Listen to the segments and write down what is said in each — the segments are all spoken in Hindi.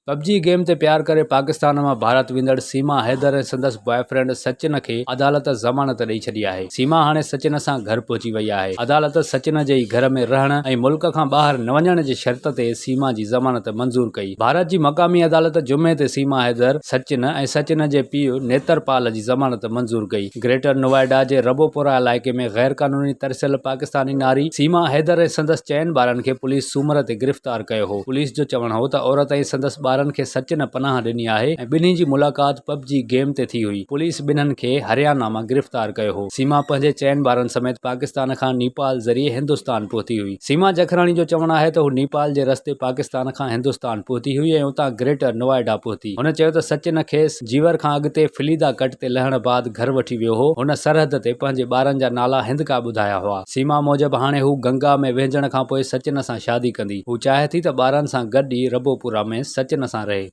पबजी गेम ते प्यार करे पाकिस्तान में भारत विंदड़ सीमा हैदर संदस बॉयफ्रेंड सचिन के अदालत ज़मानत ॾेई छॾी आहे। सीमा हाणे सचिन सां घर पहुची वई आहे। अदालत सचिन जे घर में रहण ऐं मुल्क खां ॿाहिरि न वञण जी शर्त ते सीमा जी ज़मानत मंज़ूर कई। भारत जी मक़ामी अदालत जुमे ते सीमा हैदर सचिन जे पीउ नेत्रपाल जी ज़मानत मंज़ूर कई। ग्रेटर नोएडा जे रबोपुरा इलाइक़े में गैर कानूनी तरसियल पाकिस्तानी नारी सीमा हैदर ऐं संदस चइनि ॿारनि खे पुलिस सूमर ते गिरफ़्तार कयो हो। पुलिस जो चवणु हो त औरत ऐं संदस ॿारनि खे सचिन पनाह ॾिनी आहे ऐं ॿिन्ही जी मुलाक़ात पबजी गेम ते थी हुई। पुलिस ॿिन्हनि खे हरियाणा मां गिरफ़्तार कयो हो। सीमा पंहिंजे चइनि ॿारनि समेत पाकिस्तान खां नेपाल ज़रिए हिंदुस्तान पहुती हुई। सीमा जखराणी जो चवणु आहे त हू नेपाल जे रस्ते पाकिस्तान खां हिंदुस्तान पहुती हुई ऐं उतां ग्रेटर नोएडा पहुती। हुन चयो त सचिन खेसि जीवर खां अॻिते फिलीदा कट ते लहण बाद घर वठी वियो हो। हुन सरहद ते पंहिंजे ॿारनि जा नाला हिंदका ॿुधाया हुआ। सीमा मूजिबि हाणे हू गंगा में वेझण खां पोइ सचिन सां शादी कंदी। हू चाहे थी त ॿारनि सां गॾु ई रबोपुरा में सचिन सां रहे।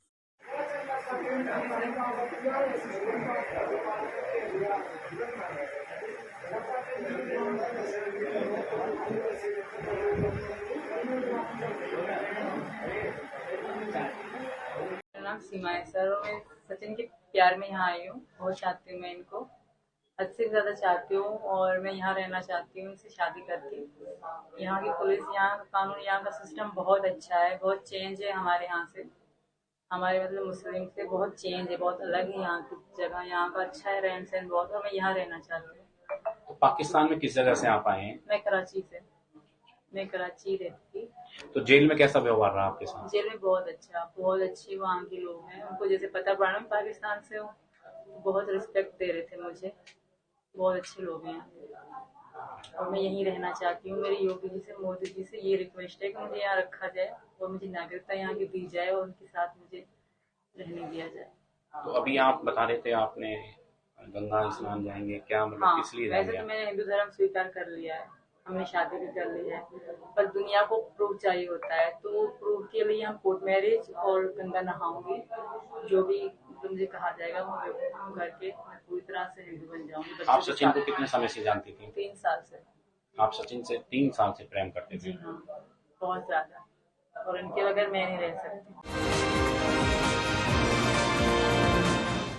नाम सीमा है सर और मैं सचिन के प्यार में यहाँ आई हूँ। बहुत चाहती हूँ मैं इनको, हद से ज़्यादा चाहती हूँ और मैं यहाँ रहना चाहती हूँ इनसे शादी करके। यहाँ की पुलिस, यहाँ का कानून, यहाँ का सिस्टम बहुत अच्छा है, बहुत चेंज है हमारे यहाँ से, हमारे मतलब मुस्लिम से बहुत चेंज है, बहुत अलग है यहाँ की जगह। यहाँ का अच्छा है रहन सहन बहुत, और मैं यहाँ रहना चाहती हूँ। तो पाकिस्तान में किस जगह से आप आए हैं? मैं कराची से, मैं कराची रहती थी। तो जेल में कैसा व्यवहार रहा आपके साथ? जेल में बहुत अच्छा, बहुत अच्छे वहाँ के लोग हैं। उनको जैसे पता पड़ा मैं पाकिस्तान से हूँ, बहुत रिस्पेक्ट दे रहे थे मुझे। बहुत अच्छे लोग हैं और मैं यहीं रहना चाहती हूँ। मेरी योगी जी से, मोदी जी से ये रिक्वेस्ट है कि मुझे यहाँ रखा जाए और मुझे नागरिकता यहाँ की दी जाए और उनके साथ मुझे रहने दिया जाए। तो अभी आप बता रहे थे आपने गंगा स्नान जाएंगे, क्या मतलब हाँ, किस लिए वैसे जाएंगे? तो मैंने हिंदू धर्म स्वीकार कर लिया है, हमने शादी भी कर ली है, पर दुनिया को प्रूफ चाहिए होता है। तो प्रूफ के लिए हम कोर्ट मैरिज और गंगा नहाऊंगी, जो भी मुझे कहा जाएगा वो करके मैं पूरी तरह से हिंदू बन जाऊंगी। आप सचिन को कितने समय से जानती थी? 3 साल से। आप सचिन से 3 साल से प्रेम करते थे? जी हाँ, बहुत ज्यादा, और इनके बगैर मैं नहीं रह सकती।